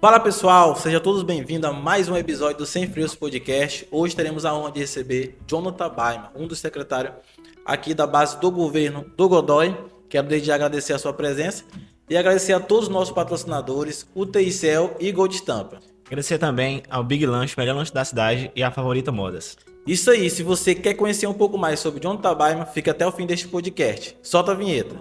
Fala pessoal, sejam todos bem-vindos a mais um episódio do Sem Frios Podcast. Hoje teremos a honra de receber Jonathan Baima, um dos secretários aqui da base do governo do Godoy. Quero desde já agradecer a sua presença e agradecer a todos os nossos patrocinadores, o TICEL e Gold Estampa. Agradecer também ao Big Lanche, melhor lanche da cidade, e a Favorita Modas. Isso aí, se você quer conhecer um pouco mais sobre Jonathan Baima, fica até o fim deste podcast. Solta a vinheta.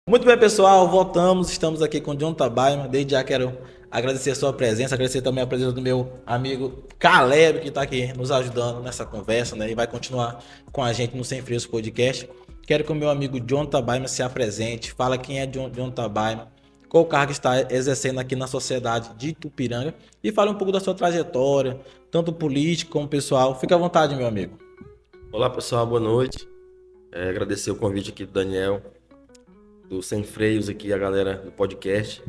Muito bem, pessoal, voltamos, estamos aqui com o Jonathan Baima. Desde já quero agradecer a sua presença, agradecer também a presença do meu amigo Caleb, que está aqui nos ajudando nessa conversa, né? E vai continuar com a gente no Sem Frios Podcast. Quero que o meu amigo Jonathan Baima se apresente, fala quem é Jonathan Baima, qual o cargo que está exercendo aqui na sociedade de Itupiranga e fale um pouco da sua trajetória, tanto política como pessoal. Fique à vontade, meu amigo. Olá pessoal, boa noite. Agradecer o convite aqui do Daniel, do Sem Freios aqui, a galera do podcast.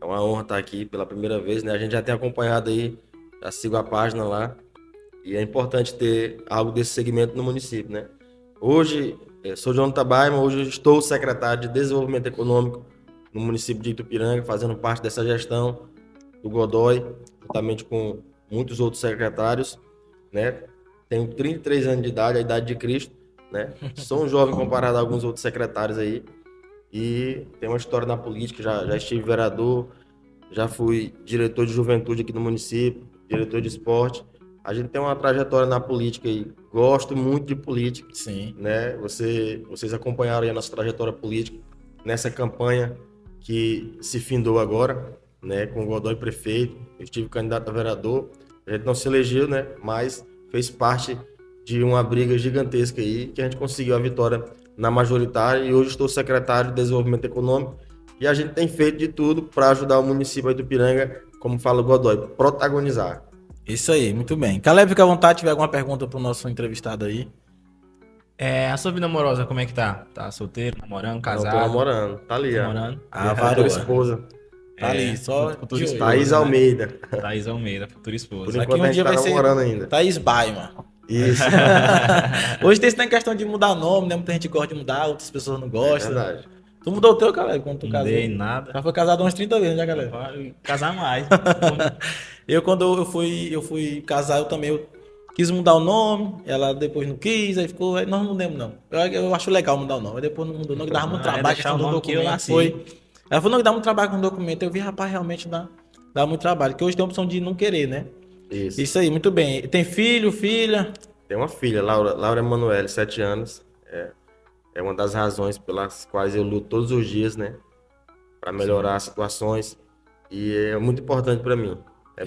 É uma honra estar aqui pela primeira vez, né? A gente já tem acompanhado aí, já sigo a página lá, e é importante ter algo desse segmento no município, né? Hoje, sou Jonathan Baima, hoje estou secretário de Desenvolvimento Econômico no município de Itupiranga, fazendo parte dessa gestão do Godoy, juntamente com muitos outros secretários, né? Tenho 33 anos de idade, a idade de Cristo, né? Sou um jovem comparado a alguns outros secretários aí e tenho uma história na política, já estive vereador, já fui diretor de juventude aqui no município, diretor de esporte. A gente tem uma trajetória na política e gosto muito de política. Sim. Né? Vocês acompanharam aí a nossa trajetória política nessa campanha que se findou agora, né? Com o Godoy prefeito. Eu estive candidato a vereador. A gente não se elegeu, né? Mas fez parte de uma briga gigantesca aí que a gente conseguiu a vitória na majoritária e hoje estou secretário de Desenvolvimento Econômico e a gente tem feito de tudo para ajudar o município de Itupiranga, como fala o Godoy, protagonizar. Isso aí, muito bem. Caleb, fica à vontade, tiver alguma pergunta para o nosso entrevistado aí. A sua vida amorosa, como é que tá? Tá solteiro, namorando, casado? Eu tô namorando, tá ali, namorando. A varoa. futura esposa. Tá ali, só futura de esposa, Thaís né? Almeida. Thaís Almeida, futura esposa. Por Aqui enquanto um a gente dia tá vai ser namorando ainda. Thaís Baima. Isso, Hoje tem essa questão de mudar nome, né? Muita gente gosta de mudar, outras pessoas não é gostam. verdade. Tu mudou o teu, Caleb, quando tu Não casou? dei nada. Já foi casado umas 30 vezes, já, Caleb? Vai casar mais. Quando eu fui casar, eu também quis mudar o nome, ela depois não quis, aí ficou, aí nós não mudamos não. Eu acho legal mudar o nome, aí depois não mudou, não, que dava muito trabalho, deixar o questão do nome que eu documento, nasci. foi. Ela falou, não, que dá muito trabalho com o documento, eu vi, rapaz, realmente dá muito trabalho, que hoje tem a opção de não querer, né? Isso. Isso aí, muito bem. Tem filho, filha? Tem uma filha, Laura Emanuele, 7 anos. É uma das razões pelas quais eu luto todos os dias, né? Para melhorar as situações. E é muito importante para mim. É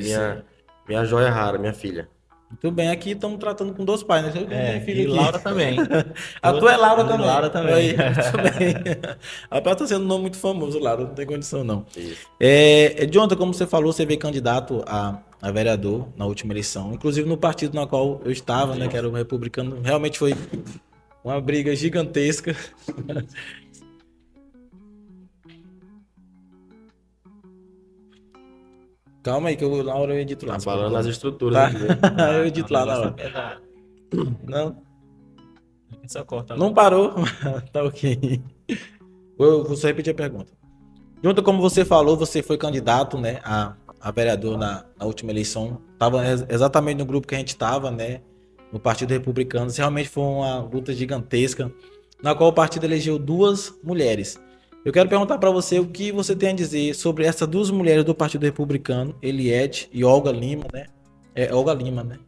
minha joia rara, minha filha. Muito bem, aqui estamos tratando com 2 pais, né? Eu tenho filho e aqui. Laura também. A tua é Laura também. Laura também. Aí, também. Rapaz, tá sendo um nome muito famoso, Laura, não tem condição não. Isso. Jonathan, como você falou, você veio candidato a vereador na última eleição, inclusive no partido na qual eu estava, né, que era o Republicano. Realmente foi uma briga gigantesca. Calma aí, que Laura eu edito lá. Tá falando as estruturas Tá. aqui, né? Eu edito lá na hora. Não, Só corta. não parou. Tá ok. Eu vou só repetir a pergunta. Junto como você falou, você foi candidato, né, a vereador na última eleição. Estava exatamente no grupo que a gente estava, né, no Partido Republicano. Realmente foi uma luta gigantesca, na qual o partido elegeu 2 mulheres. Eu quero perguntar para você o que você tem a dizer sobre essas 2 mulheres do Partido Republicano, Eliette e Olga Lima, né? Olga Lima, né?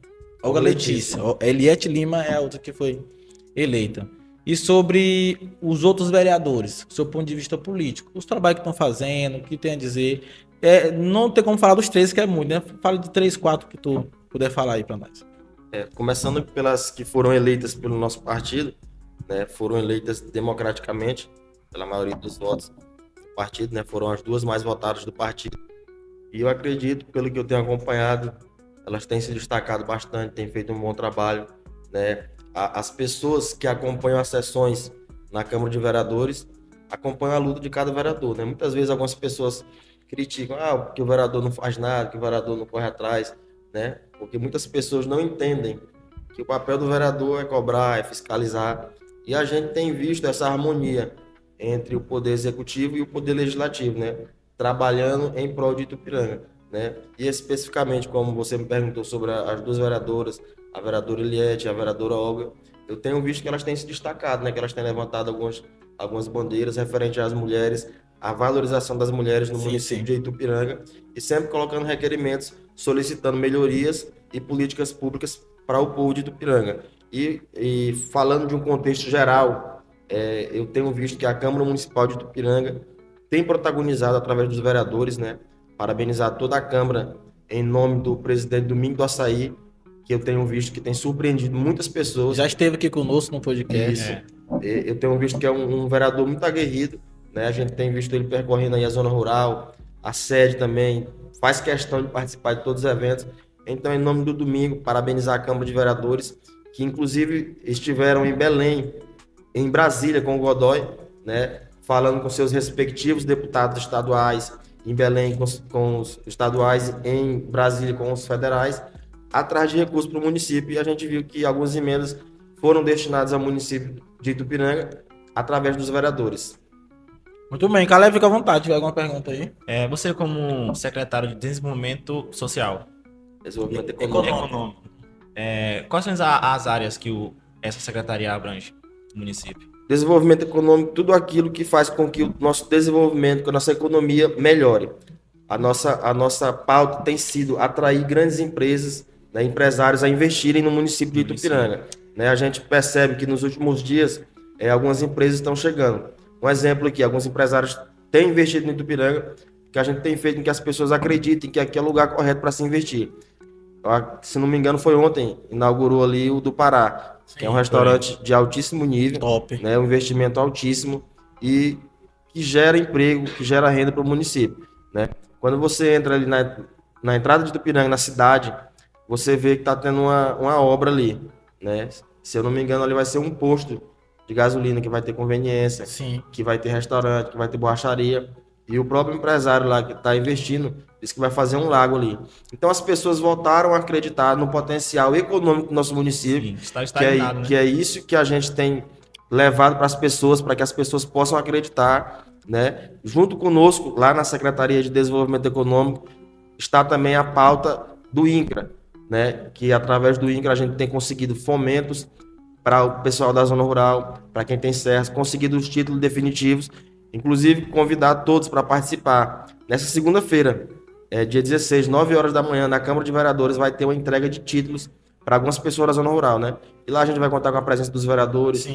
Olga Letícia. Eliette Lima é a outra que foi eleita. E sobre os outros vereadores, do seu ponto de vista político, os trabalhos que estão fazendo, o que tem a dizer. Não tem como falar dos 3, que é muito, né? Fala de 3, 4 que tu puder falar aí para nós. Começando pelas que foram eleitas pelo nosso partido, né? Foram eleitas democraticamente, pela maioria dos votos do partido, né? Foram as 2 mais votadas do partido. E eu acredito, pelo que eu tenho acompanhado, elas têm se destacado bastante, têm feito um bom trabalho, né? As pessoas que acompanham as sessões na Câmara de Vereadores acompanham a luta de cada vereador, né? Muitas vezes algumas pessoas criticam, porque o vereador não faz nada, que o vereador não corre atrás, né? Porque muitas pessoas não entendem que o papel do vereador é cobrar, é fiscalizar. E a gente tem visto essa harmonia entre o poder executivo e o poder legislativo, né? Trabalhando em prol de Itupiranga, né? E especificamente, como você me perguntou sobre as duas vereadoras, a vereadora Eliette e a vereadora Olga, eu tenho visto que elas têm se destacado, né? Que elas têm levantado algumas bandeiras referentes às mulheres, a valorização das mulheres no município de Itupiranga e sempre colocando requerimentos, solicitando melhorias e políticas públicas para o povo de Itupiranga. E falando de um contexto geral, eu tenho visto que a Câmara Municipal de Itupiranga tem protagonizado através dos vereadores, né? Parabenizar toda a Câmara em nome do presidente Domingo do Açaí, que eu tenho visto que tem surpreendido muitas pessoas. Já esteve aqui conosco no podcast. Eu tenho visto que é um vereador muito aguerrido, né? A gente tem visto ele percorrendo aí a zona rural, a sede também, faz questão de participar de todos os eventos. Então, em nome do Domingo, parabenizar a Câmara de Vereadores, que inclusive estiveram em Belém, em Brasília com o Godoy, né? Falando com seus respectivos deputados estaduais, em Belém com os estaduais, em Brasília com os federais, atrás de recursos para o município. E a gente viu que algumas emendas foram destinadas ao município de Itupiranga através dos vereadores. Muito bem, Caleb, fica à vontade, tiver alguma pergunta aí. Você como secretário de Desenvolvimento Social, Desenvolvimento econômico. quais são as áreas que essa secretaria abrange no município? Desenvolvimento econômico, tudo aquilo que faz com que o nosso desenvolvimento, que a nossa economia melhore. A nossa pauta tem sido atrair grandes empresas, né, empresários a investirem no município de Itupiranga. Né, a gente percebe que nos últimos dias algumas empresas estão chegando. Um exemplo aqui, alguns empresários têm investido no Itupiranga, que a gente tem feito com que as pessoas acreditem que aqui é o lugar correto para se investir. Se não me engano, foi ontem, inaugurou ali o do Pará, que é um restaurante de altíssimo nível, top, né, um investimento altíssimo e que gera emprego, que gera renda para o município, né? Quando você entra ali na entrada de Itupiranga, na cidade, você vê que está tendo uma obra ali, né? Se eu não me engano, ali vai ser um posto de gasolina que vai ter conveniência, que vai ter restaurante, que vai ter borracharia. E o próprio empresário lá que está investindo disse que vai fazer um lago ali. Então as pessoas voltaram a acreditar no potencial econômico do nosso município, que é isso que a gente tem levado para as pessoas, para que as pessoas possam acreditar, né? Junto conosco, lá na Secretaria de Desenvolvimento Econômico, está também a pauta do INCRA, né? Que através do INCRA a gente tem conseguido fomentos para o pessoal da zona rural, para quem tem serras, conseguido os títulos definitivos. Inclusive, convidar todos para participar. Nessa segunda-feira, dia 16, 9 horas da manhã, na Câmara de Vereadores, vai ter uma entrega de títulos para algumas pessoas da zona rural, né? E lá a gente vai contar com a presença dos vereadores,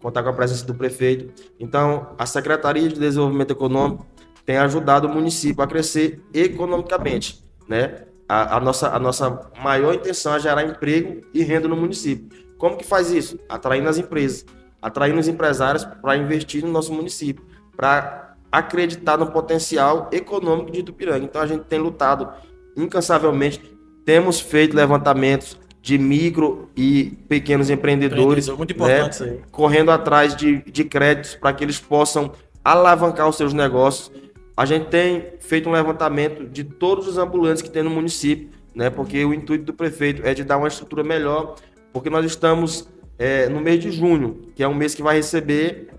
contar com a presença do prefeito. Então, a Secretaria de Desenvolvimento Econômico tem ajudado o município a crescer economicamente, né? A nossa maior intenção é gerar emprego e renda no município. Como que faz isso? Atraindo as empresas, atraindo os empresários para investir no nosso município, para acreditar no potencial econômico de Itupiranga. Então a gente tem lutado incansavelmente, temos feito levantamentos de micro e pequenos empreendedores, muito importante isso aí, correndo atrás de créditos para que eles possam alavancar os seus negócios. A gente tem feito um levantamento de todos os ambulantes que tem no município, né? Porque o intuito do prefeito é de dar uma estrutura melhor, porque nós estamos no mês de junho, que é um mês que vai receber.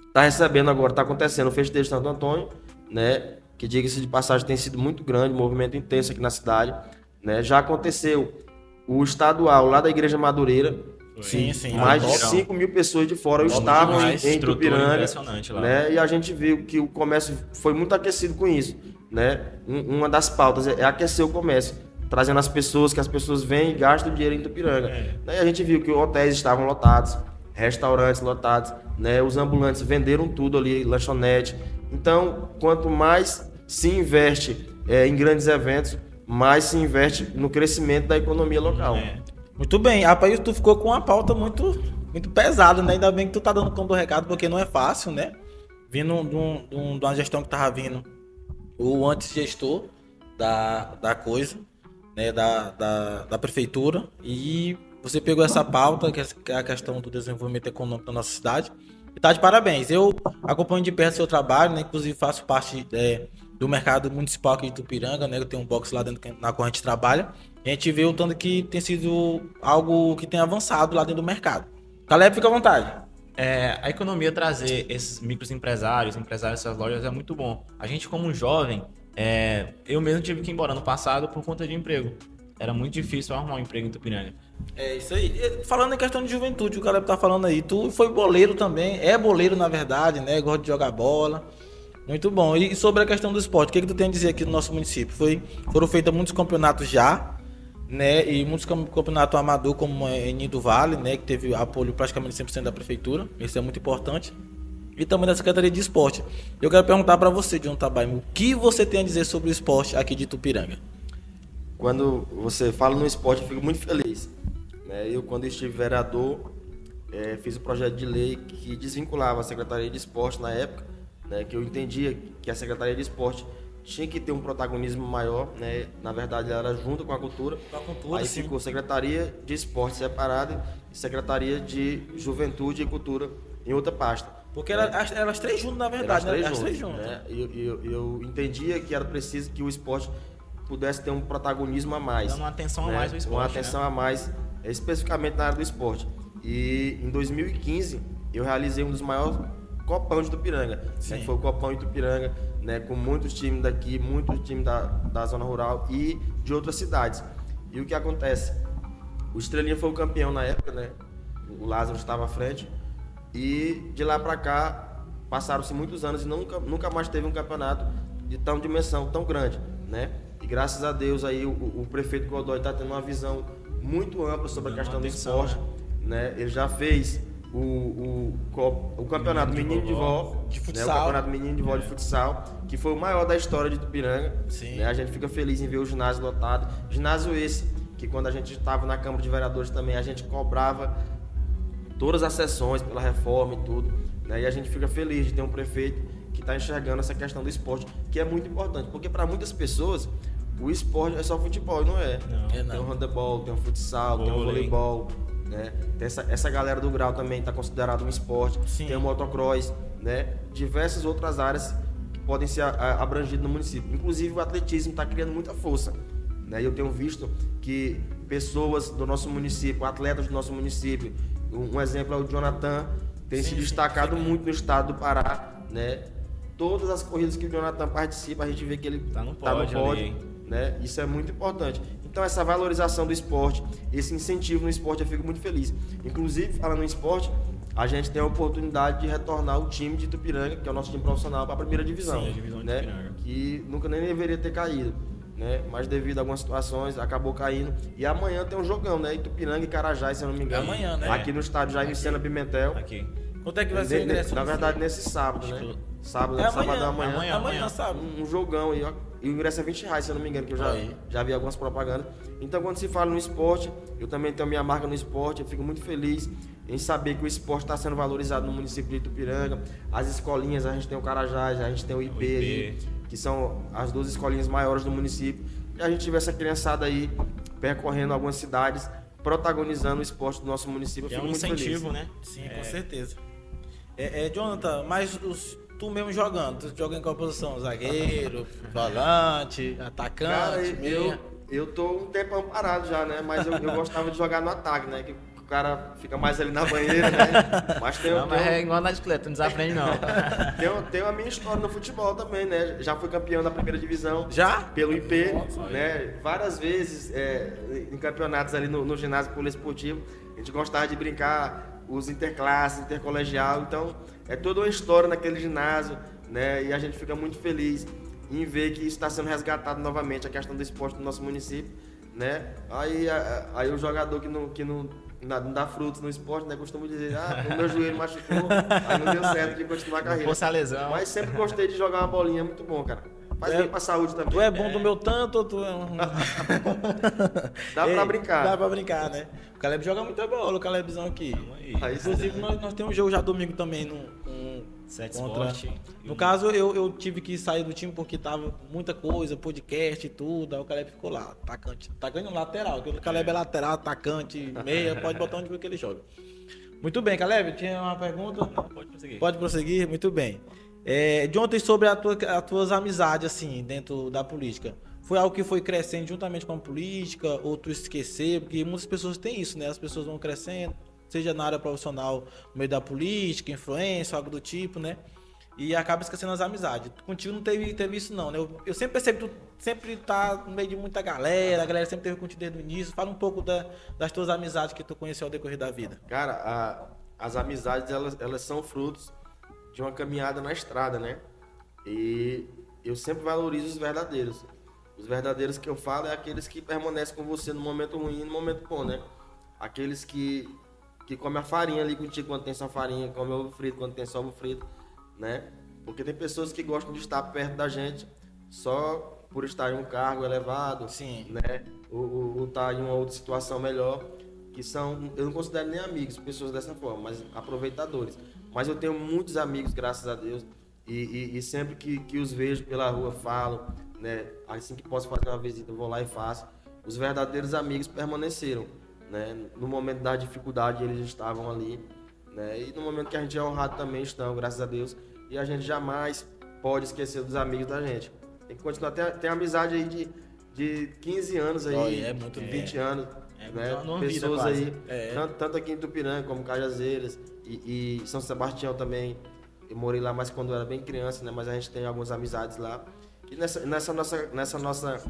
Está recebendo agora, está acontecendo o Festejo de Santo Antônio, né? Que, diga-se de passagem, tem sido muito grande, movimento intenso aqui na cidade, né? Já aconteceu o estadual lá da Igreja Madureira. Mais de 5 mil pessoas de fora estavam em Itupiranga, né? E a gente viu que o comércio foi muito aquecido com isso, né? Uma das pautas é aquecer o comércio, trazendo as pessoas, que as pessoas vêm e gastam dinheiro em Itupiranga. E a gente viu que hotéis estavam lotados, restaurantes lotados, né? Os ambulantes venderam tudo ali, lanchonete. Então, quanto mais se investe em grandes eventos, mais se investe no crescimento da economia local. Muito bem, rapaz, tu ficou com uma pauta muito, muito pesada, né? Ainda bem que tu tá dando conta do recado, porque não é fácil, né? Vindo de uma gestão que tava vindo, o antes gestor da coisa, né? Da prefeitura, e você pegou essa pauta, que é a questão do desenvolvimento econômico da nossa cidade, e tá de parabéns. Eu acompanho de perto o seu trabalho, né? Inclusive faço parte do mercado municipal aqui de Itupiranga, né? Eu tenho um box lá dentro na qual a gente trabalha. E a gente vê o tanto que tem sido algo que tem avançado lá dentro do mercado. Caleb, fica à vontade. A economia trazer esses microempresários, empresários dessas lojas é muito bom. A gente, como jovem, eu mesmo tive que ir embora no passado por conta de emprego. Era muito difícil arrumar um emprego em Itupiranga. É isso aí. E falando em questão de juventude, o Caleb tá falando aí. Tu foi boleiro também, é boleiro na verdade, né? Gosta de jogar bola. Muito bom. E sobre a questão do esporte, o que tu tem a dizer aqui no nosso município? Foram feitos muitos campeonatos já, né? E muitos campeonatos amador, como em Nido Vale, né? Que teve apoio praticamente 100% da prefeitura. Isso é muito importante. E também da Secretaria de Esporte. Eu quero perguntar para você, John Tabaimo, o que você tem a dizer sobre o esporte aqui de Itupiranga? Quando você fala no esporte, eu fico muito feliz. Né? Eu, quando estive vereador, fiz um projeto de lei que desvinculava a Secretaria de Esporte na época, né? Que eu entendia que a Secretaria de Esporte tinha que ter um protagonismo maior, né? Na verdade, ela era junto com a cultura. Aí sim. ficou Secretaria de Esporte separada e Secretaria de Juventude e Cultura em outra pasta. Porque eram as três juntas, na verdade, Eram né? as As três juntas, juntas. né? Eu entendia que era preciso que o esporte pudesse ter um protagonismo a mais. Dando uma atenção né? a mais ao esporte. Uma atenção a mais, especificamente na área do esporte. E em 2015, eu realizei um dos maiores Copão de Itupiranga. Né? Que foi o Copão de Itupiranga, né? Com muitos times daqui, muitos times da zona rural e de outras cidades. E o que acontece? O Estrelinha foi o campeão na época, né? O Lázaro estava à frente. E de lá para cá, passaram-se muitos anos e nunca mais teve um campeonato de tão dimensão, tão grande, né? E graças a Deus aí o prefeito Godoy está tendo uma visão muito ampla sobre a questão do esporte, né? Ele já fez o campeonato Menino de Vó, de né? futsal. O campeonato Menino de Vó de futsal, que foi o maior da história de Itupiranga. Sim. Né? A gente fica feliz em ver o ginásio lotado. Ginásio esse, que quando a gente estava na Câmara de Vereadores também, a gente cobrava todas as sessões pela reforma e tudo, né? E a gente fica feliz de ter um prefeito que está enxergando essa questão do esporte, que é muito importante, porque para muitas pessoas o esporte é só futebol, e não é. Não. Tem o handebol, tem o futsal, tem o Vôlei. voleibol, né? Tem essa galera do grau também está considerado um esporte. Sim. Tem o motocross, né? Diversas outras áreas que podem ser abrangidas no município. Inclusive o atletismo está criando muita força, né? E eu tenho visto que pessoas do nosso município, atletas do nosso município, um exemplo é o Jonathan, tem se destacado muito no estado do Pará, né? Todas as corridas que o Jonathan participa, a gente vê que ele Tá no tá no pódio pódio, ali. né? Isso é muito importante. Então essa valorização do esporte, esse incentivo no esporte, eu fico muito feliz. Inclusive, falando em esporte, a gente tem a oportunidade de retornar o time de Itupiranga, que é o nosso time profissional, para a primeira divisão, Sim, a divisão de né? Itupiranga. Que nunca nem deveria ter caído, né? Mas devido a algumas situações acabou caindo. E amanhã tem um jogão, né? Itupiranga e Carajás, se eu não me engano. Amanhã, né? Aqui no estádio Jaime Sena Pimentel. Aqui. Quanto é que vai ser o ingresso? Na verdade, nesse sábado, né? Sábado, É amanhã, sabadão amanhã. Amanhã, sábado. Um jogão aí, ó. E o ingresso é R$20, se eu não me engano, que eu Aí. já vi algumas propagandas. Então, quando se fala no esporte, eu também tenho minha marca no esporte, eu fico muito feliz em saber que o esporte está sendo valorizado no município de Itupiranga. As escolinhas, a gente tem o Carajás, a gente tem o IP, aí, que são as duas escolinhas maiores do município. E a gente tiver essa criançada aí percorrendo algumas cidades, protagonizando o esporte do nosso município. Eu É fico um muito incentivo, feliz. né? Sim, com certeza. Jonathan, mas tu mesmo jogando, tu joga em qual posição? Zagueiro, volante, atacante, Cara, meia? eu tô um tempão parado já, né? Mas eu gostava de jogar no ataque, né? Que o cara fica mais ali na banheira, né? Mas Não, mas é igual na bicicleta, não desaprende não. tem a minha história no futebol também, né? Já fui campeão da primeira divisão. Já? Pelo IP, né? Várias vezes em campeonatos ali no ginásio poliesportivo. A gente gostava de brincar os interclasses, intercolegial. Então, é toda uma história naquele ginásio, né? E a gente fica muito feliz em ver que isso está sendo resgatado novamente, a questão do esporte no nosso município, né? Aí o jogador que não dá frutos no esporte, né? Costumo dizer, o meu joelho machucou, aí não deu certo de continuar a carreira. Força a lesão. Mas sempre gostei de jogar uma bolinha, é muito bom, cara. Faz bem pra saúde também. Tu é bom do meu tanto ou tu é um... Dá pra brincar. Dá pra brincar, né? O Caleb joga muita bola, o Calebzão aqui. Aí, Inclusive, nós temos um jogo já domingo também Sete contra... Sport. No caso, eu tive que sair do time porque tava muita coisa, podcast e tudo, aí o Caleb ficou lá, atacante no lateral, porque o Caleb é lateral, atacante, meia, pode botar onde que ele joga. Muito bem, Caleb, tinha uma pergunta? Pode prosseguir. Pode prosseguir? Muito bem. De ontem sobre as tuas amizades, assim, dentro da política. Foi algo que foi crescendo juntamente com a política, ou tu esquecer? Porque muitas pessoas têm isso, né? As pessoas vão crescendo, seja na área profissional, no meio da política, influência, algo do tipo, né? E acaba esquecendo as amizades. Contigo não teve isso, não, né? Eu sempre percebo que tu sempre tá no meio de muita galera, a galera sempre teve contigo desde o início. Fala um pouco das tuas amizades que tu conheceu ao decorrer da vida. Cara, as amizades, elas são frutos de uma caminhada na estrada, né? E eu sempre valorizo os verdadeiros. Os verdadeiros que eu falo é aqueles que permanecem com você no momento ruim e no momento bom, né? Aqueles que comem a farinha ali contigo quando tem só farinha, comem ovo frito quando tem só ovo frito, né? Porque tem pessoas que gostam de estar perto da gente só por estar em um cargo elevado, Sim. né? Ou estar em uma outra situação melhor, que são, eu não considero nem amigos, pessoas dessa forma, mas aproveitadores. Mas eu tenho muitos amigos, graças a Deus, e sempre que os vejo pela rua, falo, né? Assim que posso fazer uma visita, eu vou lá e faço. Os verdadeiros amigos permaneceram, né? No momento da dificuldade, eles estavam ali, né? E no momento que a gente é honrado também estão, graças a Deus. E a gente jamais pode esquecer dos amigos da gente. Tem que continuar. Tem amizade aí de 15 anos aí, É muito 20 anos, né? numa vida Pessoas quase. aí, tanto aqui em Tupiranga como Cajazeiras e São Sebastião também. Eu morei lá mais quando eu era bem criança, né? Mas a gente tem algumas amizades lá. E nessa nossa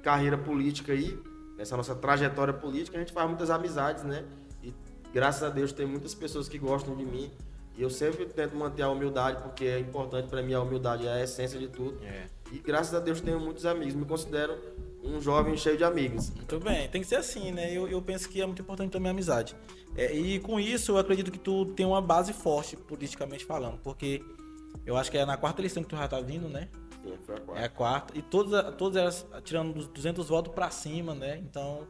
carreira política aí, nessa nossa trajetória política, a gente faz muitas amizades, né? E graças a Deus tem muitas pessoas que gostam de mim. E eu sempre tento manter a humildade, porque é importante para mim, a humildade é a essência de tudo. E graças a Deus tenho muitos amigos. Me considero um jovem cheio de amigos. Muito bem, tem que ser assim, né? Eu penso que é muito importante também a amizade. E com isso, eu acredito que tu tem uma base forte, politicamente falando, porque eu acho que é na quarta eleição que tu já tá vindo, né? Sim, foi a quarta. É a quarta. E todas elas tirando dos 200 votos pra cima, né? Então,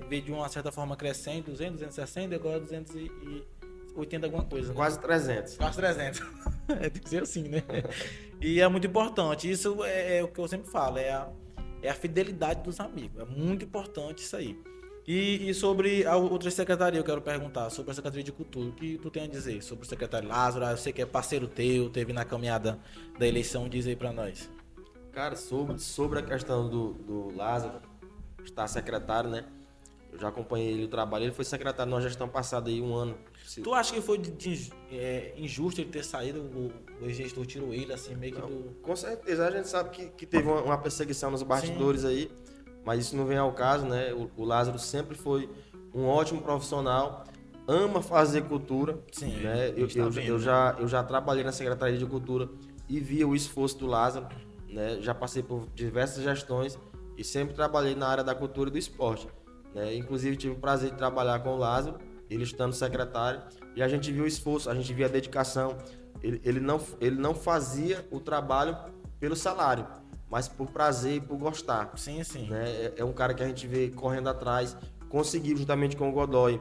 veio de uma certa forma crescendo, 200, 260, agora 280 alguma coisa. Né? Quase 300. Quase 300. Tem que ser assim, né? E é muito importante. Isso é o que eu sempre falo, é a fidelidade dos amigos. É muito importante isso aí. E sobre a outra secretaria, eu quero perguntar sobre a Secretaria de Cultura. O que tu tem a dizer sobre o secretário Lázaro? Eu sei que é parceiro teu, teve na caminhada da eleição, diz aí pra nós. Cara, sobre a questão do Lázaro, estar secretário, né? Eu já acompanhei ele o trabalho. Ele foi secretário na gestão passada aí, um ano. Tu acha que foi injusto ele ter saído, o gestor tirou ele assim, meio que Não, do... com certeza, a gente sabe que teve uma perseguição nos bastidores aí, mas isso não vem ao caso, né? O Lázaro sempre foi um ótimo profissional, ama fazer cultura, Sim, né? Eu já trabalhei na Secretaria de Cultura e via o esforço do Lázaro, né? Já passei por diversas gestões e sempre trabalhei na área da cultura e do esporte, né? Inclusive tive o prazer de trabalhar com o Lázaro, ele estando secretário, e a gente viu o esforço, a gente via a dedicação. Ele não fazia o trabalho pelo salário, mas por prazer e por gostar. Sim, sim. Né? É um cara que a gente vê correndo atrás, conseguiu juntamente com o Godoy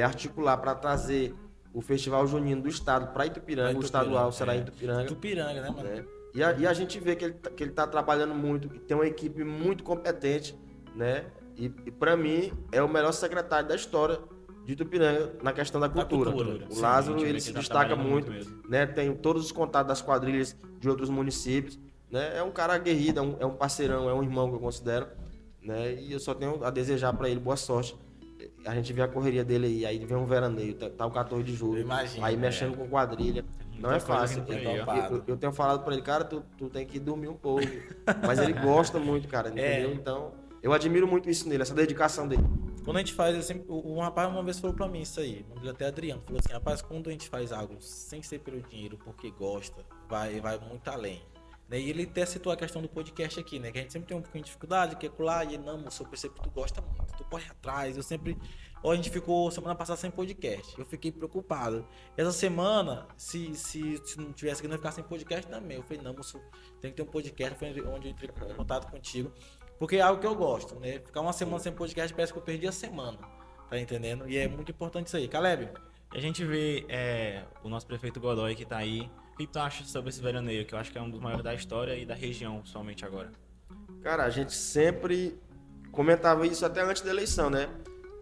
articular para trazer o Festival Junino do Estado para Itupiranga, o estadual será em Itupiranga. Itupiranga, né, mano? Né? E a gente vê que ele está trabalhando muito, que tem uma equipe muito competente, né? E para mim é o melhor secretário da história de Itupiranga na questão da cultura. O Sim, Lázaro, a gente vê ele que se ele tá destaca trabalhando muito, muito mesmo. né? Tem todos os contatos das quadrilhas de outros municípios, né? É um cara aguerrido, é um parceirão, é um irmão que eu considero, né? E eu só tenho a desejar para ele boa sorte. A gente vê a correria dele aí vem um veraneio, tá o 14 de julho, Eu imagino, aí mexendo com quadrilha, não é Muita coisa fácil. vindo por Então, aí, ó. eu tenho falado para ele, cara, tu tem que dormir um pouco, mas ele gosta muito, cara, entendeu? Então, eu admiro muito isso nele, essa dedicação dele. Quando a gente faz, um rapaz uma vez falou pra mim isso aí, o nome dele até Adriano, falou assim, rapaz, quando a gente faz algo sem ser pelo dinheiro, porque gosta, vai muito além. Né? E ele até citou a questão do podcast aqui, né? Que a gente sempre tem um pouquinho de dificuldade, que é colar, e ele, não, moço, eu percebo que tu gosta muito, tu corre atrás, eu sempre... Ó, a gente ficou semana passada sem podcast, eu fiquei preocupado. Essa semana, se não tivesse aqui, não ia ficar sem podcast também. Eu falei, não, moço, tem que ter um podcast, foi onde eu entrei em contato contigo. Porque é algo que eu gosto, né? Ficar uma semana sem podcast parece que eu perdi a semana, tá entendendo? E é muito importante isso aí. Caleb? A gente vê o nosso prefeito Godoy que tá aí. O que tu acha sobre esse veraneio? Que eu acho que é um dos maiores da história e da região, principalmente agora. Cara, a gente sempre comentava isso até antes da eleição, né?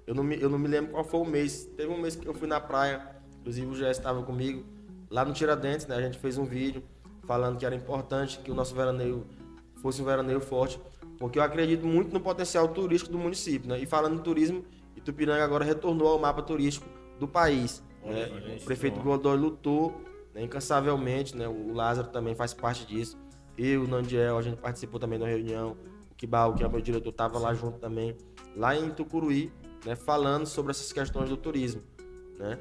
Eu não me lembro qual foi o mês. Teve um mês que eu fui na praia, inclusive o Jess estava comigo, Lá no Tiradentes, né, a gente fez um vídeo falando que era importante que o nosso veraneio fosse um veraneio forte, porque eu acredito muito no potencial turístico do município, né? E falando em turismo, Itupiranga agora retornou ao mapa turístico do país, né? O prefeito Godoy lutou, né, incansavelmente, né? O Lázaro também faz parte disso. Eu, o Nandiel, a gente participou também da reunião. O Kibal, que é o meu diretor, estava lá junto também, lá em Tucuruí, né? Falando sobre essas questões do turismo, né?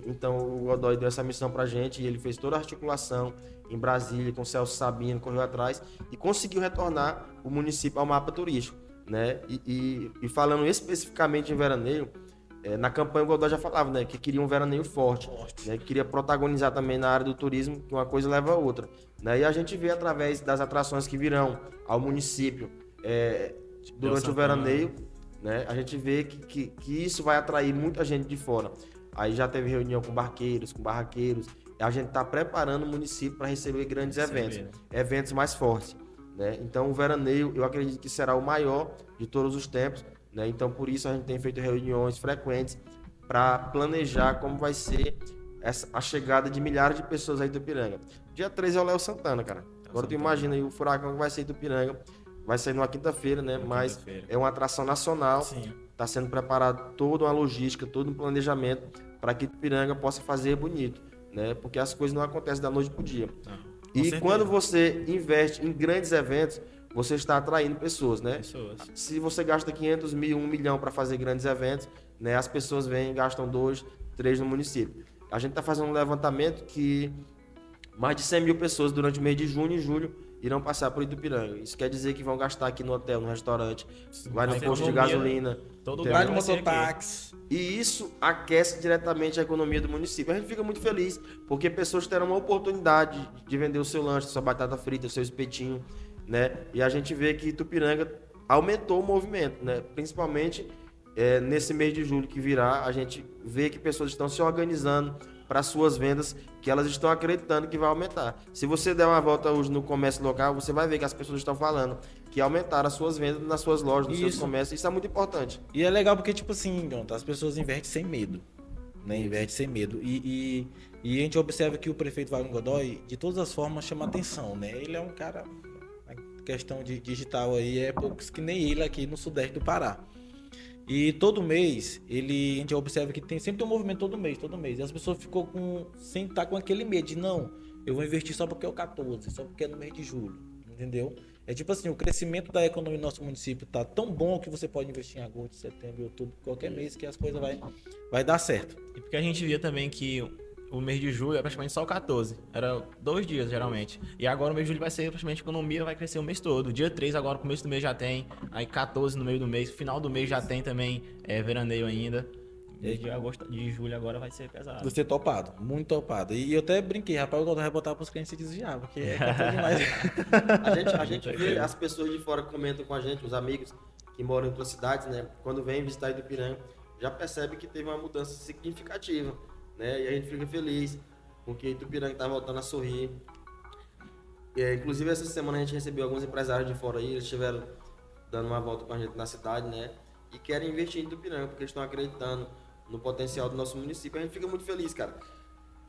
Então o Godoy deu essa missão pra gente e ele fez toda a articulação em Brasília com o Celso Sabino, correu atrás e conseguiu retornar o município ao mapa turístico, né? E falando especificamente em veraneio, na campanha o Godoy já falava, né, que queria um veraneio forte, né, que queria protagonizar também na área do turismo, que uma coisa leva a outra, né? E a gente vê através das atrações que virão ao município durante o veraneio, né? A gente vê que isso vai atrair muita gente de fora. Aí já teve reunião com barqueiros, com barraqueiros. A gente está preparando o município para receber grandes eventos mais fortes, né? Então o veraneio eu acredito que será o maior de todos os tempos, né? Então por isso a gente tem feito reuniões frequentes para planejar como vai ser a chegada de milhares de pessoas aí do Itupiranga. Dia 13 é o Léo Santana, cara. Agora tu imagina aí o furacão que vai ser Itupiranga. Vai sair numa quinta-feira, né? Mas é uma atração nacional. Está sendo preparado toda uma logística, todo um planejamento para que Itupiranga possa fazer bonito, né? Porque as coisas não acontecem da noite para o dia. E quando você investe em grandes eventos, você está atraindo pessoas, né? Se você gasta 500 mil, 1 milhão para fazer grandes eventos, né? As pessoas vêm e gastam 2, 3 no município. A gente está fazendo um levantamento que mais de 100 mil pessoas durante o mês de junho e julho irão passar por Itupiranga. Isso quer dizer que vão gastar aqui no hotel, no restaurante, vai no posto de gasolina, vai no mototáxi. E isso aquece diretamente a economia do município. A gente fica muito feliz, porque pessoas terão uma oportunidade de vender o seu lanche, sua batata frita, o seu espetinho, né? E a gente vê que Itupiranga aumentou o movimento, né? Principalmente nesse mês de julho que virá, a gente vê que pessoas estão se organizando para suas vendas, que elas estão acreditando que vai aumentar. Se você der uma volta hoje no comércio local, você vai ver que as pessoas estão falando que aumentaram as suas vendas nas suas lojas, nos seus comércios. Isso é muito importante. E é legal porque, tipo assim, as pessoas investem sem medo, né? Investem sem medo. E a gente observa que o prefeito Wagner Godoy, de todas as formas, chama atenção, né? Ele é um cara, a questão de digital aí, é poucos que nem ele aqui no sudeste do Pará. E todo mês, a gente observa que sempre tem um movimento todo mês. E as pessoas ficam sem estar com aquele medo de, não, eu vou investir só porque é o 14, só porque é no mês de julho, entendeu? É tipo assim, o crescimento da economia do nosso município tá tão bom que você pode investir em agosto, setembro, outubro, qualquer mês que as coisas vai dar certo. E porque a gente via também que o mês de julho é praticamente só o 14. Era 2 dias, geralmente. E agora o mês de julho vai ser praticamente a economia, vai crescer o mês todo. Dia 3 agora, começo do mês já tem. Aí 14 no meio do mês. Final do mês já tem também veraneio ainda. De julho agora vai ser pesado. Vai ser topado, muito topado. E eu até brinquei, rapaz, eu vou botar pros clientes se desviar, porque é demais. A gente vê as pessoas de fora que comentam com a gente, os amigos que moram em outras cidades, né? Quando vem visitar Itupiranga, já percebe que teve uma mudança significativa, né? E a gente fica feliz, porque Itupiranga está voltando a sorrir. Inclusive, essa semana a gente recebeu alguns empresários de fora aí, eles estiveram dando uma volta com a gente na cidade, né? E querem investir em Itupiranga, porque eles estão acreditando no potencial do nosso município. A gente fica muito feliz, cara.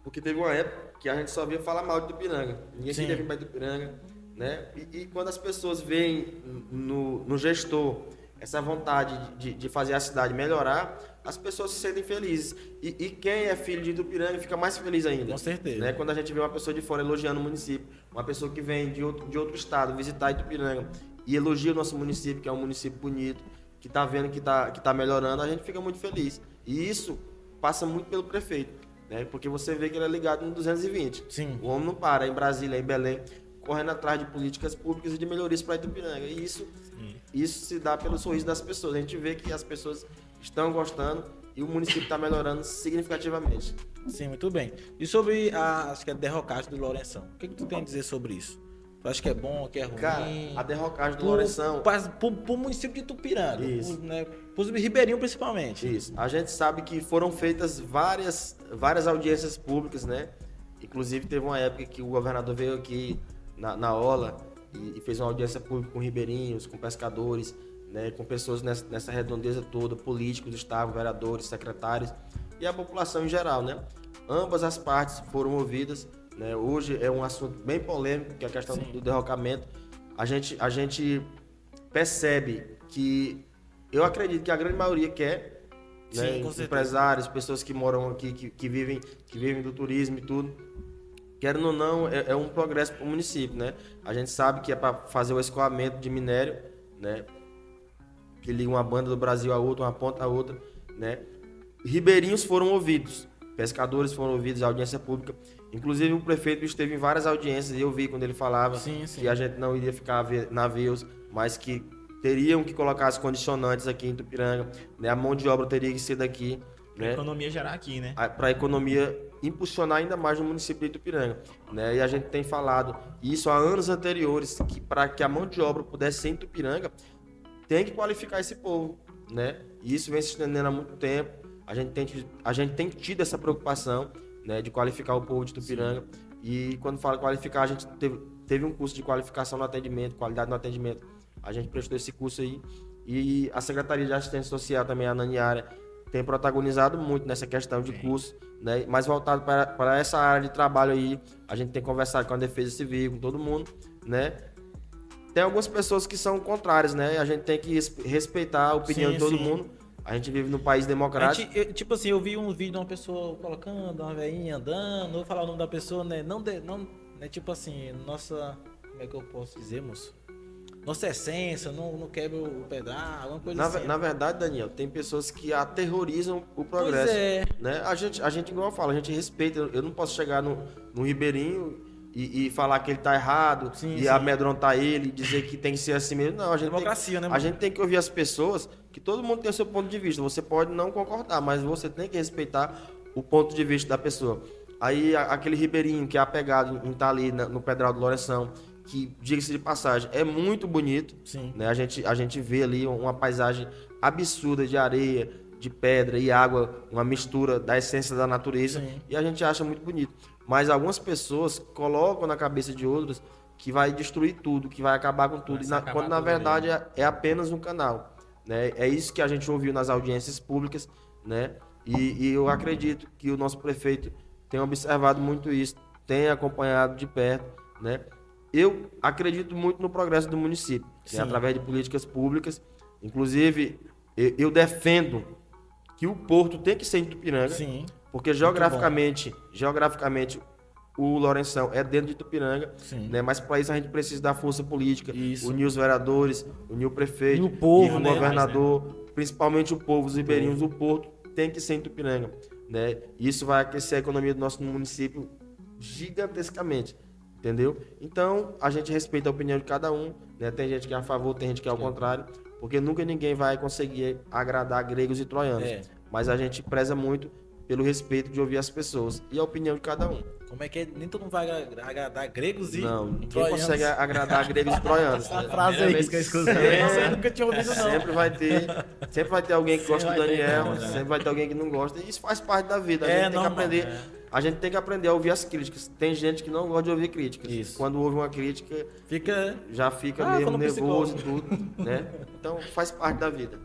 Porque teve uma época que a gente só via falar mal de Itupiranga. Ninguém queria vir para Itupiranga, né? E quando as pessoas veem no gestor essa vontade de fazer a cidade melhorar, as pessoas se sentem felizes. E quem é filho de Itupiranga fica mais feliz ainda. Com certeza. Né? Quando a gente vê uma pessoa de fora elogiando o município, uma pessoa que vem de outro estado visitar Itupiranga e elogia o nosso município, que é um município bonito, que está vendo que tá melhorando, a gente fica muito feliz. E isso passa muito pelo prefeito, né? Porque você vê que ele é ligado no 220. Sim. O homem não para, em Brasília, em Belém, correndo atrás de políticas públicas e de melhorias para Itupiranga. E isso se dá pelo sorriso das pessoas. A gente vê que as pessoas estão gostando e o município está melhorando significativamente. Sim, muito bem. E sobre acho que a derrocagem do Lourenção, o que tu tem a dizer sobre isso? Tu acha que é bom, que é ruim? Cara, a derrocagem do Lourenção... Pro município de Itupiranga, pros ribeirinhos principalmente. Isso. A gente sabe que foram feitas várias audiências públicas, né? Inclusive teve uma época que o governador veio aqui na Orla e fez uma audiência pública com ribeirinhos, com pescadores, né? Com pessoas nessa redondeza toda, políticos do estado, vereadores, secretários e a população em geral, né? ambas as partes foram ouvidas, né? Hoje é um assunto bem polêmico, que é a questão do derrocamento. A gente percebe que, eu acredito que a grande maioria quer, né? Sim, com certeza. Empresários, pessoas que moram aqui, que vivem do turismo e tudo. Querendo ou não, é um progresso para o município, né? A gente sabe que é para fazer o escoamento de minério, né? Que liga uma banda do Brasil a outra, uma ponta a outra, né? Ribeirinhos foram ouvidos, pescadores foram ouvidos, a audiência pública. Inclusive o prefeito esteve em várias audiências e eu vi quando ele falava que a gente não iria ficar a ver navios, mas que teriam que colocar as condicionantes aqui em Tupiranga, né? A mão de obra teria que ser daqui, Pra né? economia gerar aqui, né? Para a economia impulsionar ainda mais no município de Itupiranga, né? E a gente tem falado isso há anos anteriores, que para que a mão de obra pudesse ser em Itupiranga, tem que qualificar esse povo, né? E isso vem se estendendo há muito tempo. A gente tem tido essa preocupação, né, de qualificar o povo de Itupiranga. E quando fala qualificar, a gente teve um curso de qualificação no atendimento, qualidade no atendimento. A gente prestou esse curso aí. E a Secretaria de Assistência Social também, a Naniara, tem protagonizado muito nessa questão de curso, né? Mais voltado para essa área de trabalho aí. A gente tem conversado com a Defesa Civil, com todo mundo, né? Tem algumas pessoas que são contrárias, né? A gente tem que respeitar a opinião de todo mundo. A gente vive num país democrático. Tipo assim, eu vi um vídeo de uma pessoa colocando, uma velhinha andando, não vou falar o nome da pessoa, né? Não, né? Tipo assim, nossa, como é que eu posso dizer, moço? Nossa essência, não quebra o pedaço, alguma coisa assim. Na verdade, Daniel, tem pessoas que aterrorizam o progresso. Pois é. Né? A gente, igual eu falo, a gente respeita. Eu não posso chegar no ribeirinho e falar que ele tá errado, amedrontar ele, dizer que tem que ser assim mesmo. Não, a gente Democracia, né, a mano? gente tem que ouvir as pessoas, que todo mundo tem o seu ponto de vista. Você pode não concordar, mas você tem que respeitar o ponto de vista da pessoa. Aí aquele ribeirinho que é apegado em estar ali no Pedral do Lourenção, que, diga-se de passagem, é muito bonito. Sim. Né? A gente vê ali uma paisagem absurda de areia, de pedra e água, uma mistura da essência da natureza. Sim. E a gente acha muito bonito. Mas algumas pessoas colocam na cabeça de outras que vai destruir tudo, que vai acabar com tudo, quando na verdade é apenas um canal. Né? É isso que a gente ouviu nas audiências públicas, né? E eu acredito que o nosso prefeito tem observado muito isso, tem acompanhado de perto, né? Eu acredito muito no progresso do município, né? Através de políticas públicas. Inclusive, eu defendo que o porto tem que ser em Tupiranga, porque geograficamente o Lourenção é dentro de Tupiranga, né? Mas para isso a gente precisa da força política, unir os vereadores, unir o prefeito, e o povo, o governador, principalmente o povo, os ribeirinhos. O porto tem que ser em Tupiranga, né? Isso vai aquecer a economia do nosso município gigantescamente. Entendeu? Então, a gente respeita a opinião de cada um, né? Tem gente que é a favor, tem gente que é ao contrário, porque nunca ninguém vai conseguir agradar gregos e troianos. Mas a gente preza muito pelo respeito de ouvir as pessoas e a opinião de cada um. Como é que é? Nem todo mundo vai agradar gregos e Não, ninguém troianos. consegue agradar gregos e troianos. Essa Né? frase aí. vez que eu escutei. Eu nunca tinha ouvido, não. Sempre vai ter alguém que gosta do vai ter, Daniel, né? sempre vai ter alguém que não gosta. E isso faz parte da vida. A gente tem que aprender a ouvir as críticas. Tem gente que não gosta de ouvir críticas. Isso. Quando ouve uma crítica, já fica mesmo nervoso e tudo, né? Então faz parte da vida.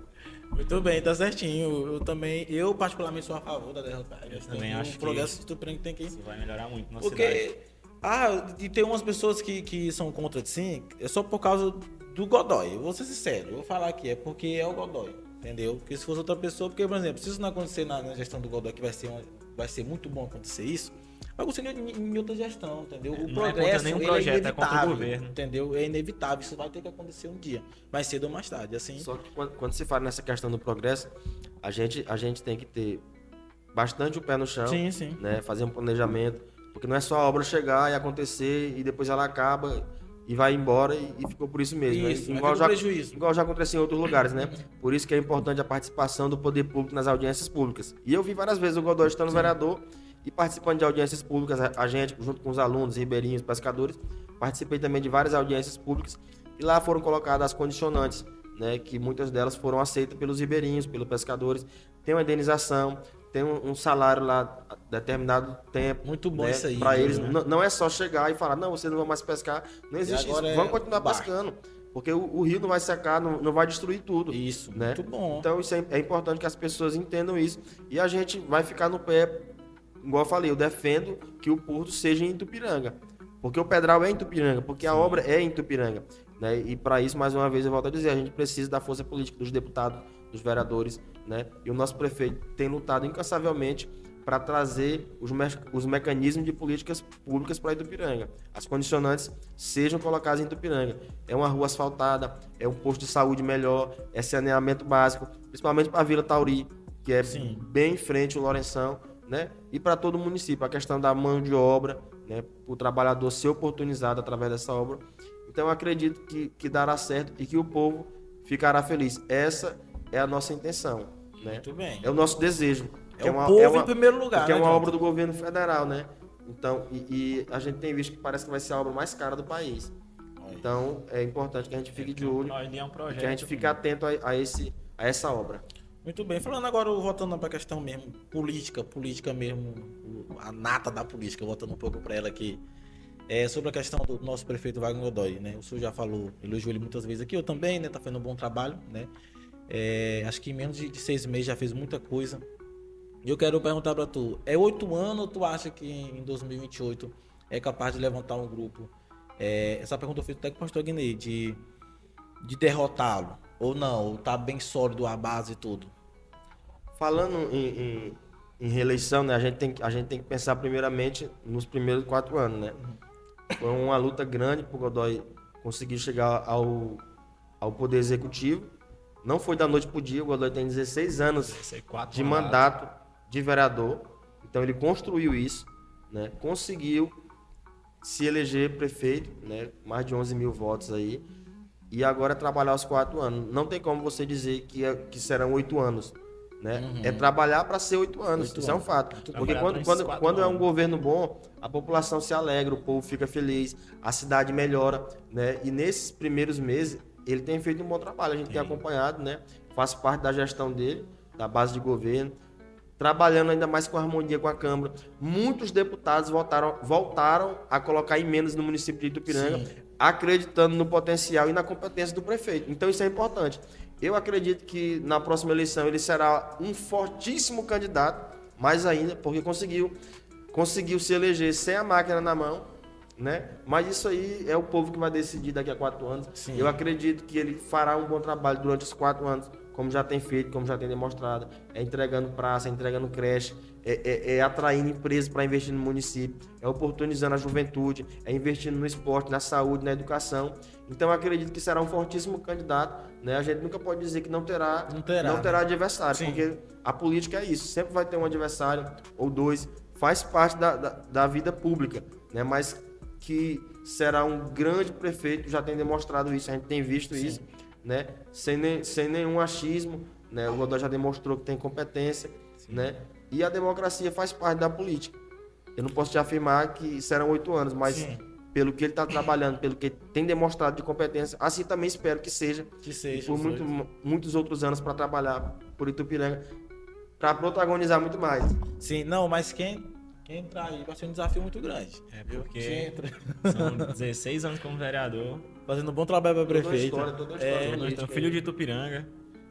Muito bem, tá certinho. Eu particularmente sou a favor da derrotagem. Eu também acho que progresso de Tupiranga tem que ir. Isso vai melhorar muito na Porque, cidade. e tem umas pessoas que são contra, sim, é só por causa do Godoy. Eu vou ser sincero, eu vou falar aqui, é porque é o Godoy, entendeu? Porque se fosse outra pessoa, porque, por exemplo, se isso não acontecer na gestão do Godoy, que vai ser muito bom acontecer isso, vai acontecer em outra gestão, entendeu? O Não é progresso, contra nenhum ele projeto, é é contra o inevitável, governo. entendeu? É inevitável, isso vai ter que acontecer um dia, mais cedo ou mais tarde, assim. Só que quando se fala nessa questão do progresso, a gente tem que ter bastante o pé no chão, Sim. né? Fazer um planejamento, porque não é só a obra chegar e acontecer e depois ela acaba e vai embora e ficou por isso mesmo. Isso, né? vai ter um prejuízo. Igual já aconteceu em outros lugares, né? Por isso que é importante a participação do poder público nas audiências públicas. E eu vi várias vezes o Godoy estando vereador e participando de audiências públicas, a gente, junto com os alunos, ribeirinhos, pescadores, participei também de várias audiências públicas e lá foram colocadas as condicionantes, né? Que muitas delas foram aceitas pelos ribeirinhos, pelos pescadores. Tem uma indenização, tem um salário lá determinado tempo. Muito bom, né? isso aí. Para eles, né? não é só chegar e falar, não, você não vai mais pescar. Não existe isso. Vamos continuar pescando. Porque o rio não vai secar, não vai destruir tudo. Isso, né? muito bom. Então isso é importante que as pessoas entendam isso. E a gente vai ficar no pé igual eu falei, eu defendo que o porto seja em Itupiranga. Porque o Pedral é em Itupiranga, porque a obra é em Itupiranga. Né? E para isso, mais uma vez, eu volto a dizer, a gente precisa da força política dos deputados, dos vereadores, né? E o nosso prefeito tem lutado incansavelmente para trazer os mecanismos de políticas públicas para Itupiranga. As condicionantes sejam colocadas em Itupiranga. É uma rua asfaltada, é um posto de saúde melhor, é saneamento básico, principalmente para a Vila Tauri, que é bem em frente ao Lourenção, né? E para todo o município, a questão da mão de obra, né? O trabalhador ser oportunizado através dessa obra. Então, eu acredito que dará certo e que o povo ficará feliz. Essa é a nossa intenção, né? Muito bem. É o nosso desejo. É o povo em primeiro lugar, porque né, é uma Jonathan? obra do governo federal, né? Então, e a gente tem visto que parece que vai ser a obra mais cara do país. Então, é importante que a gente fique de olho É um projeto, e que a gente fique atento a essa obra. Muito bem. Falando agora, voltando para a questão mesmo, política mesmo, a nata da política, voltando um pouco para ela aqui. Sobre a questão do nosso prefeito Wagner Godoy, né? O senhor já falou, elogiou ele muitas vezes aqui, eu também, né? Tá fazendo um bom trabalho, né? Acho que em menos de 6 meses já fez muita coisa. E eu quero perguntar para tu, 8 anos ou tu acha que em 2028 é capaz de levantar um grupo? Essa pergunta eu fiz até com o pastor Guinei, de derrotá-lo, ou não, ou tá bem sólido a base e tudo? Falando em reeleição, né? A gente tem que pensar primeiramente nos primeiros 4 anos, né? Foi uma luta grande para o Godoy conseguir chegar ao poder executivo. Não foi da noite para o dia, o Godoy tem 16 anos de mandato de vereador. Então ele construiu isso, né? Conseguiu se eleger prefeito, né? Mais de 11 mil votos aí. E agora trabalhar os 4 anos. Não tem como você dizer que serão 8 anos. Né? É trabalhar para ser 8 anos, isso é um fato. Porque quando é um governo bom, a população se alegra, o povo fica feliz, a cidade melhora, né? E nesses primeiros meses, ele tem feito um bom trabalho, a gente tem acompanhado, né? Faz parte da gestão dele, da base de governo, trabalhando ainda mais com harmonia com a Câmara. Muitos deputados voltaram a colocar emendas no município de Itupiranga, acreditando no potencial e na competência do prefeito. Então isso é importante. Eu acredito que na próxima eleição ele será um fortíssimo candidato, mais ainda, porque conseguiu se eleger sem a máquina na mão, né? Mas isso aí é o povo que vai decidir daqui a 4 anos. Sim. Eu acredito que ele fará um bom trabalho durante os 4 anos, como já tem feito, como já tem demonstrado, entregando praça, entregando creche, atraindo empresas para investir no município, oportunizando a juventude, investindo no esporte, na saúde, na educação. Então eu acredito que será um fortíssimo candidato, né? A gente nunca pode dizer que não terá adversário, Sim. porque a política é isso, sempre vai ter um adversário ou dois, faz parte da vida pública, né? Mas que será um grande prefeito, já tem demonstrado isso, a gente tem visto isso, né? Sem nenhum achismo, né? O Godoy já demonstrou que tem competência, né? E a democracia faz parte da política. Eu não posso te afirmar que serão 8 anos, mas pelo que ele está trabalhando, pelo que ele tem demonstrado de competência, assim também espero que seja. E por muitos outros anos para trabalhar por Itupiranga, para protagonizar muito mais. Sim, não, mas quem entrar aí vai ser um desafio muito grande. Porque são 16 anos como vereador, fazendo um bom trabalho para prefeito. Toda a história política. filho de Itupiranga.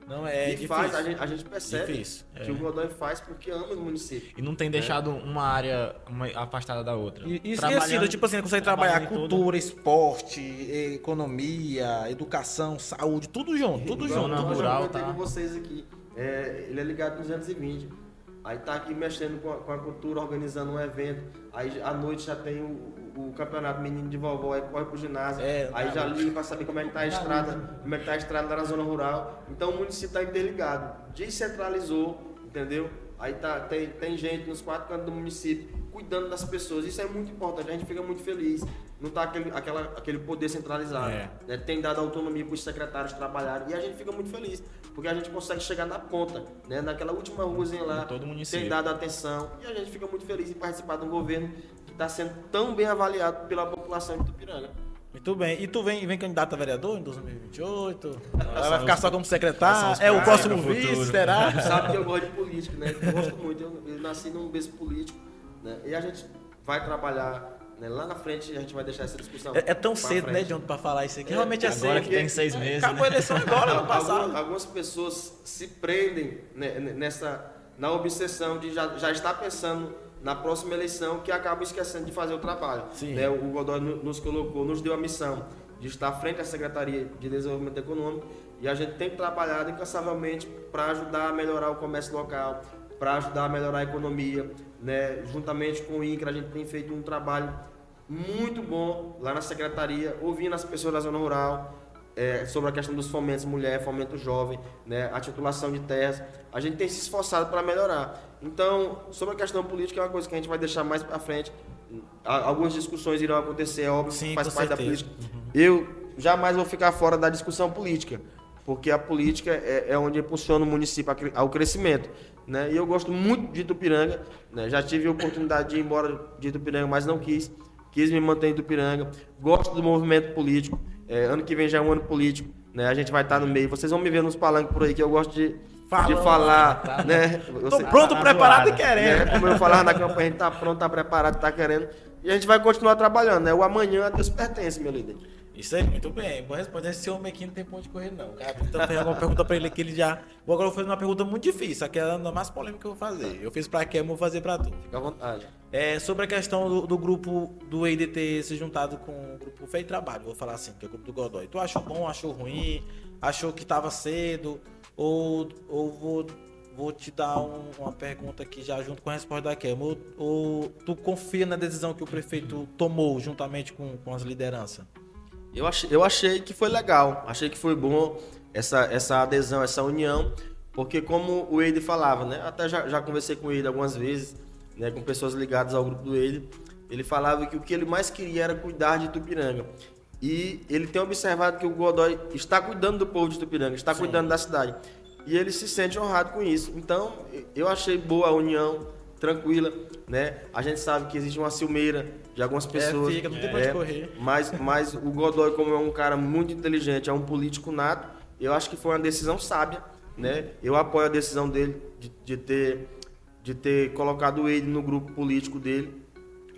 Não é E faz, a gente percebe Difícil, que o Godoy faz porque ama o município. E não tem deixado uma área afastada da outra. E esquecido, tipo assim, consegue trabalhar cultura, esporte, economia, educação, saúde, tudo junto, tudo junto. Zona Eu já rural, comentei tá? com vocês aqui. Ele é ligado 220. Aí tá aqui mexendo com a cultura, organizando um evento. Aí à noite já tem o campeonato menino de vovó, aí corre pro ginásio. Aí já liga pra saber como é que tá a estrada, como é que tá a estrada lá na zona rural. Então o município tá interligado, descentralizou, entendeu? Aí tem gente nos 4 cantos do município cuidando das pessoas. Isso é muito importante, a gente fica muito feliz. Não tá aquele poder centralizado. Né? Tem dado autonomia para os secretários trabalharem e a gente fica muito feliz, porque a gente consegue chegar na ponta, né? Naquela última ruazinha lá, todo município. tem dado atenção e a gente fica muito feliz em participar de um governo que está sendo tão bem avaliado pela população de Itupiranga. Muito bem. E tu vem candidato a vereador em 2028? Vai ficar só como secretário? É o próximo vice, será? Sabe que eu gosto de política, né? Eu gosto muito, eu nasci num berço político, né? E a gente vai trabalhar, né? Lá na frente a gente vai deixar essa discussão. É tão pra cedo, frente. né, John, pra falar isso aqui. Realmente é cedo. Agora que tem 6 meses, Acabou a né? eleição agora, ano passado. Algumas pessoas se prendem, né, na obsessão de já estar pensando na próxima eleição que acabam esquecendo de fazer o trabalho. Sim. Né? O Godoy nos colocou, nos deu a missão de estar à frente da Secretaria de Desenvolvimento Econômico e a gente tem trabalhado incansavelmente para ajudar a melhorar o comércio local, para ajudar a melhorar a economia, né? Juntamente com o INCRA a gente tem feito um trabalho muito bom lá na Secretaria, ouvindo as pessoas da zona rural, sobre a questão dos fomentos mulher, fomento jovem, né, a titulação de terras. A gente tem se esforçado para melhorar. Então, sobre a questão política, é uma coisa que a gente vai deixar mais para frente. Algumas discussões irão acontecer, é óbvio, Sim, faz com parte da certeza. política. Eu jamais vou ficar fora da discussão política, porque a política é onde impulsiona o município ao crescimento. Né? E eu gosto muito de Itupiranga, né? Já tive a oportunidade de ir embora de Itupiranga, mas não quis me manter em Itupiranga. Gosto do movimento político. Ano que vem já é um ano político, né? A gente vai estar no meio. Vocês vão me ver nos palanques por aí que eu gosto de falar, né? Tô pronto, preparado e querendo. Né? Como eu falava na campanha, a gente tá pronto, tá preparado, tá querendo. E a gente vai continuar trabalhando, né? O amanhã a Deus pertence, meu líder. Isso aí, muito bem. Vou responder. Esse homem aqui não tem ponto de correr, não. Cara, então, fez uma pergunta pra ele que ele já. Agora eu vou fazer uma pergunta muito difícil. Aqui é a mais polêmica que eu vou fazer. Eu fiz pra Kem, vou fazer pra tu. Fica à vontade. Sobre a questão do grupo do EID ter se juntado com o grupo Feito Trabalho, vou falar assim, que é o grupo do Godoy. Tu achou bom, achou ruim? Achou que tava cedo? Ou vou te dar uma pergunta aqui já junto com a resposta da Kem. Ou tu confia na decisão que o prefeito tomou juntamente com as lideranças? Eu achei que foi legal, achei que foi bom essa adesão, essa união, porque como o Eide falava, né? Até já conversei com ele algumas vezes, né? Com pessoas ligadas ao grupo do Eide, ele falava que o que ele mais queria era cuidar de Itupiranga. E ele tem observado que o Godoy está cuidando do povo de Itupiranga, está Sim. cuidando da cidade. E ele se sente honrado com isso. Então, eu achei boa a união, tranquila, né? A gente sabe que existe uma ciumeira de algumas pessoas. Fica, não tem pra onde correr. Mas o Godoy, como é um cara muito inteligente, é um político nato, eu acho que foi uma decisão sábia, né? Eu apoio a decisão dele de ter colocado ele no grupo político dele.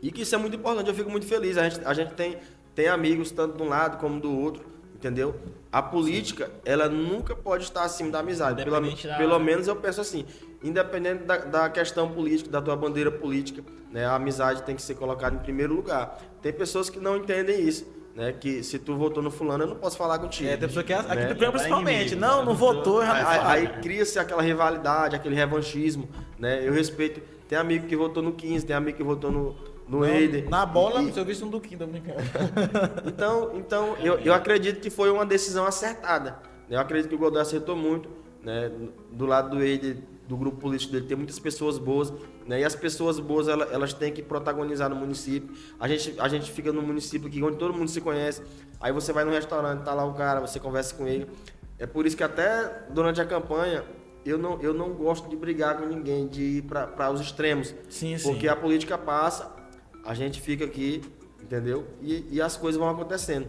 E que isso é muito importante, eu fico muito feliz. A gente tem amigos tanto de um lado como do outro, entendeu? A política, ela nunca pode estar acima da amizade. Pelo menos eu penso assim. Independente da questão política, da tua bandeira política, né, a amizade tem que ser colocada em primeiro lugar. Tem pessoas que não entendem isso, né, que se tu votou no fulano, eu não posso falar contigo. Tem pessoa que aqui né? do Prêmio principalmente. Não votou, já não fala. Aí cria-se aquela rivalidade, aquele revanchismo, né? Eu respeito. Tem amigo que votou no 15, tem amigo que votou no Eider. Na bola, se eu visse um do Quinto, brincando. Então eu acredito que foi uma decisão acertada. Eu acredito que o Godoy acertou muito, né? Do lado do Eider, do grupo político dele, tem muitas pessoas boas, né? E as pessoas boas, elas têm que protagonizar no município. A gente fica no município aqui, onde todo mundo se conhece. Aí você vai no restaurante, tá lá o cara, você conversa com ele. É por isso que até durante a campanha, eu não gosto de brigar com ninguém, de ir para os extremos. Sim. Porque a política passa, a gente fica aqui, entendeu? E as coisas vão acontecendo.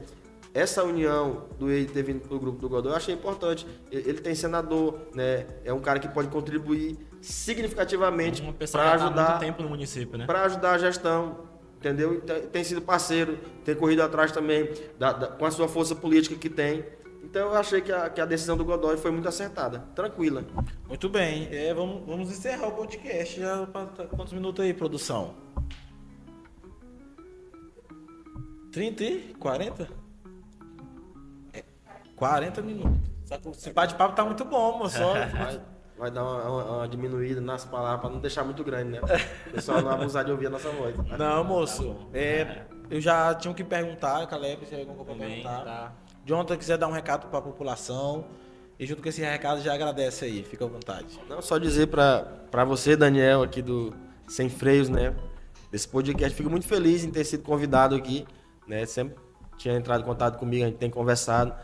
Essa união do ele ter vindo pro grupo do Godoy, eu achei importante. Ele tem senador, né? É um cara que pode contribuir significativamente para ajudar muito tempo no município, né? Para ajudar a gestão, entendeu? E tem sido parceiro, tem corrido atrás também com a sua força política que tem. Então eu achei que a decisão do Godoy foi muito acertada, tranquila. Muito bem. Vamos encerrar o podcast. Já quantos minutos aí, produção? 30 e 40? 40 minutos. Esse bate-papo tá muito bom, moço. Vai dar uma diminuída nas palavras para não deixar muito grande, né? O pessoal não abusar de ouvir a nossa voz. Não, moço. Eu já tinha que perguntar, Caleb, se alguma coisa pra perguntar. Tá. Jonathan, quiser dar um recado para a população. E junto com esse recado, já agradece aí. Fica à vontade. Não, só dizer para você, Daniel, aqui do Sem Freios, né? Desse podcast, fico muito feliz em ter sido convidado aqui, né? Sempre tinha entrado em contato comigo, a gente tem conversado.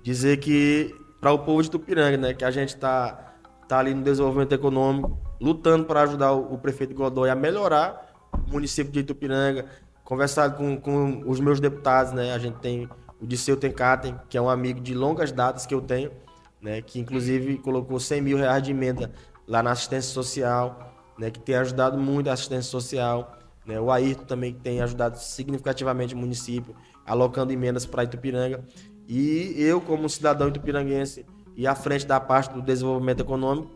Dizer que, para o povo de Itupiranga, né? Que a gente tá ali no desenvolvimento econômico, lutando para ajudar o prefeito Godoy a melhorar o município de Itupiranga. Conversado com os meus deputados, né? A gente tem o Disseu Tencaten, que é um amigo de longas datas que eu tenho, né? Que inclusive colocou R$100 mil de emenda lá na assistência social, né? Que tem ajudado muito a assistência social, né? O Ayrton também que tem ajudado significativamente o município, alocando emendas para Itupiranga. E eu, como cidadão itupiranguense e à frente da parte do desenvolvimento econômico,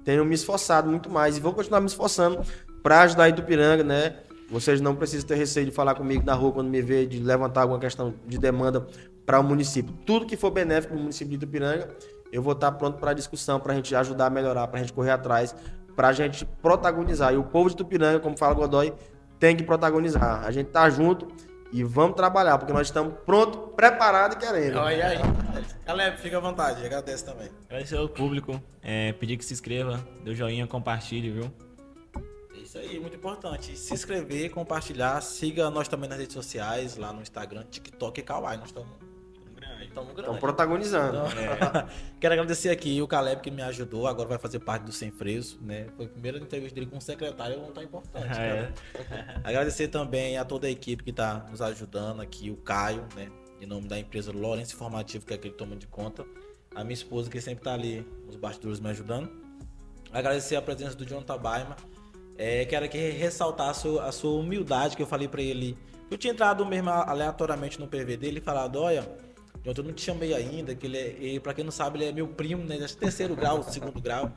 tenho me esforçado muito mais e vou continuar me esforçando para ajudar Itupiranga, né? Vocês não precisam ter receio de falar comigo na rua quando me ver, de levantar alguma questão de demanda para o município. Tudo que for benéfico no município de Itupiranga, eu vou estar pronto para discussão, para a gente ajudar a melhorar, para a gente correr atrás, para a gente protagonizar. E o povo de Itupiranga, como fala Godoy, tem que protagonizar. A gente tá junto e vamos trabalhar, porque nós estamos prontos, preparados e querendo. Olha aí. Caleb, fica à vontade, agradeço também. Agradecer ao público, pedir que se inscreva, dê o joinha, compartilhe, viu? É isso aí, muito importante. Se inscrever, compartilhar, siga nós também nas redes sociais, lá no Instagram, TikTok e Kawaii. Nós estamos grande. Estamos protagonizando. Então, quero agradecer aqui o Caleb que me ajudou, agora vai fazer parte do Sem Freios, né? Foi a primeira entrevista dele com o secretário, não tá importante. Né? Agradecer também a toda a equipe que está nos ajudando aqui, o Caio, né? Em nome da empresa Lourenço Informativo, que é aquele que toma de conta. A minha esposa que sempre está ali nos bastidores me ajudando. Agradecer a presença do John Tabaima. Quero aqui ressaltar a sua humildade, que eu falei para ele. Eu tinha entrado mesmo aleatoriamente no PV dele e falado, olha, eu não te chamei ainda, que ele para quem não sabe, ele é meu primo, né? De terceiro grau, segundo grau.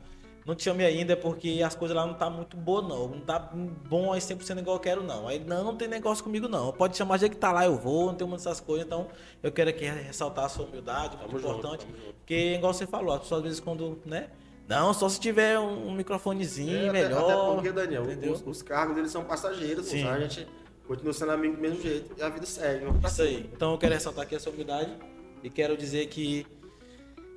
Não te chamei ainda porque as coisas lá não tá muito boas, não. Não tá bom aí 100% igual eu quero, não. Aí não tem negócio comigo, não. Pode chamar do jeito que tá lá, eu vou, não tem muitas essas coisas. Então, eu quero aqui ressaltar a sua humildade, muito importante. Porque, igual você falou, as pessoas às vezes quando, né? Não, só se tiver um microfonezinho melhor. Até porque, Daniel, entendeu? os cargos deles são passageiros, Sim. a gente continua sendo amigo do mesmo jeito e a vida segue. Vamos pra Isso aí. Então eu quero ressaltar aqui a sua humildade e quero dizer que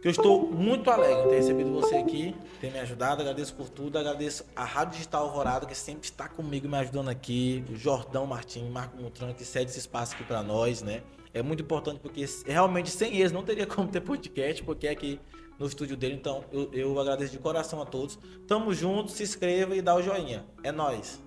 eu estou muito alegre em ter recebido você aqui, ter me ajudado, agradeço por tudo, agradeço a Rádio Digital Alvorada, que sempre está comigo me ajudando aqui, o Jordão Martins, Marco Montrano, que cede esse espaço aqui para nós, né? É muito importante porque realmente sem eles não teria como ter podcast, porque é aqui no estúdio dele, então eu agradeço de coração a todos. Tamo junto, se inscreva e dá o joinha. É nóis!